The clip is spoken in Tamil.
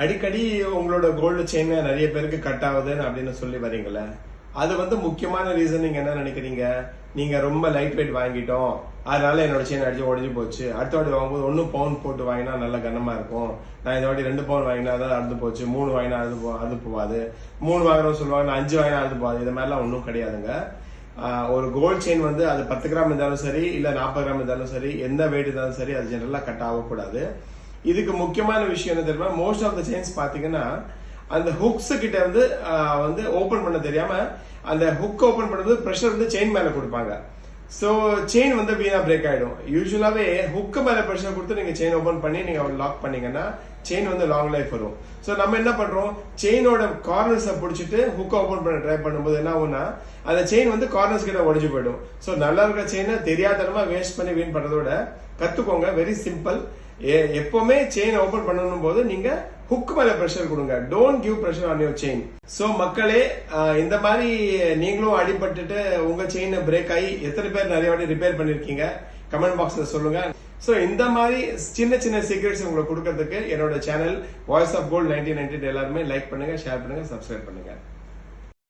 அடிக்கடி உங்களோட கோல்டு செயின் நிறைய பேருக்கு கட் ஆகுதுன்னு அப்படின்னு சொல்லி வரீங்களே, அது முக்கியமான ரீசன் நீங்க என்ன நினைக்கிறீங்க? நீங்க ரொம்ப லைட் வெயிட் வாங்கிட்டோம், அதனால என்னோட செயின் அடிச்சு உடஞ்சி போச்சு. அடுத்த வாட்டி வாங்கும்போது 1 பவுன் போட்டு வாங்கினா நல்ல கனமா இருக்கும். நான் இந்த வாட்டி 2 பவுன் வாங்கினா அதான் அறுந்து போச்சு, 3 வாங்கினா அறுந்து போவாது, 3 வாங்குறோம் சொல்லுவாங்க, 5 வாங்கினா அறுந்து போவாது. இது மாதிரிலாம் ஒன்றும் கிடையாதுங்க. ஒரு கோல்ட் செயின் அது 10 கிராம் இருந்தாலும் சரி, இல்ல 40 கிராம் இருந்தாலும் சரி, எந்த வெயிட் இருந்தாலும் சரி, அது ஜெனரலா கட் ஆகக்கூடாது. இதுக்கு முக்கியமான விஷயம் என்ன தெரியுமா? மோஸ்ட் ஆஃப் த செயின்ஸ் பாத்தீங்கன்னா அந்த ஹுக்ஸ் கிட்ட ஓபன் பண்ண தெரியாம அந்த ஹுக் ஓபன் பண்ணும்போது பிரஷர் செயின் மேல கொடுப்பாங்க. சோ செயின் வீணா பிரேக் ஆயிடும். யூஸ்வலாவே ஹுக் மேல பிரஷர் கொடுத்து நீங்க செயின் ஓபன் பண்ணி நீங்க லாக் பண்ணீங்கன்னா செயின் லாங் லைஃப் வரும். சோ நம்ம என்ன பண்றோம், செயினோட கார்னர்ஸை பிடிச்சிட்டு ஹுக் ஓபன் பண்ண ட்ரை பண்ணும்போது என்ன ஆகும்னா அந்த செயின் கார்னர்ஸ் கிட்ட உடஞ்சு போயிடும். சோ நல்லா இருக்கிற செயினை தெரியாதனமா வேஸ்ட் பண்ணி வீண் பண்றதோட கத்துக்கோங்க. Very simple. எப்பவுமே செயின் ஓபன் பண்ணணும் போது நீங்க ஹுக் மேல பிரஷர் கொடுங்க. Don't give pressure on your chain. So மக்களே, இந்த மாதிரி நீங்களும் அடிபட்டுட்டு உங்க செயின் பிரேக் ஆகி எத்தனை பேர் நிறைய வாட்டி ரிப்பேர் பண்ணிருக்கீங்க கமெண்ட் பாக்ஸ்ல சொல்லுங்க. சோ இந்த மாதிரி சின்ன சின்ன சீக்ரெட்ஸ் உங்களுக்கு கொடுக்கறதுக்கு என்னோட சேனல் வாய்ஸ் ஆஃப் கோல்ட் 1998 எல்லாருமே லைக் பண்ணுங்க, ஷேர் பண்ணுங்க, சப்ஸ்கிரைப் பண்ணுங்க.